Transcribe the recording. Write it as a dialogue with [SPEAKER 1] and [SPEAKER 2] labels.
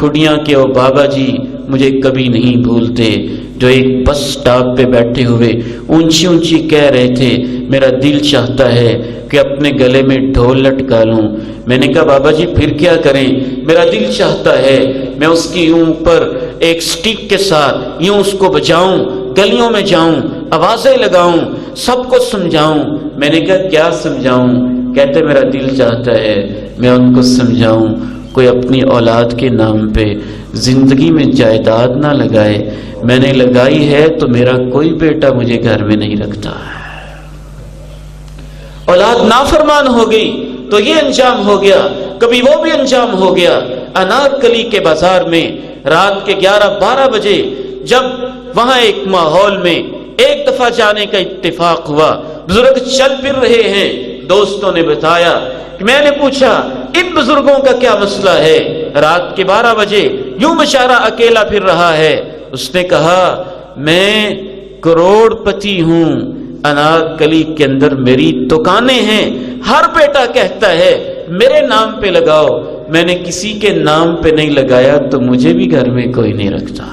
[SPEAKER 1] ٹھڈیاں کہ وہ بابا جی مجھے کبھی نہیں بھولتے، جو ایک بس سٹاپ پہ بیٹھے ہوئے اونچی اونچی کہہ رہے تھے میرا دل چاہتا ہے کہ اپنے گلے میں ڈھول لٹکا لوں۔ میں نے کہا بابا جی پھر کیا کریں؟ میرا دل چاہتا ہے میں اس کی یوں اوپر ایک سٹک کے ساتھ یوں اس کو بجاؤں، گلیوں میں جاؤں، آوازیں لگاؤں، سب کو سمجھاؤں۔ میں نے کہا کیا سمجھاؤں؟ کہتے میرا دل چاہتا ہے میں ان کو سمجھاؤں کوئی اپنی اولاد کے نام پہ زندگی میں جائیداد نہ لگائے، میں نے لگائی ہے تو میرا کوئی بیٹا مجھے گھر میں نہیں رکھتا ہے۔ اولاد نافرمان ہو گئی تو یہ انجام ہو گیا، کبھی وہ بھی انجام ہو گیا۔ انارکلی کے بازار میں رات کے 11-12 بجے جب وہاں ایک ماحول میں ایک دفعہ جانے کا اتفاق ہوا، بزرگ چل پھر رہے ہیں، دوستوں نے بتایا کہ میں نے پوچھا ان بزرگوں کا کیا مسئلہ ہے، رات کے 12 بجے یوں بیچارہ اکیلا پھر رہا ہے؟ اس نے کہا میں کروڑ پتی ہوں، انارکلی کے اندر میری دکانیں ہیں، ہر بیٹا کہتا ہے میرے نام پہ لگاؤ، میں نے کسی کے نام پہ نہیں لگایا تو مجھے بھی گھر میں کوئی نہیں رکھتا۔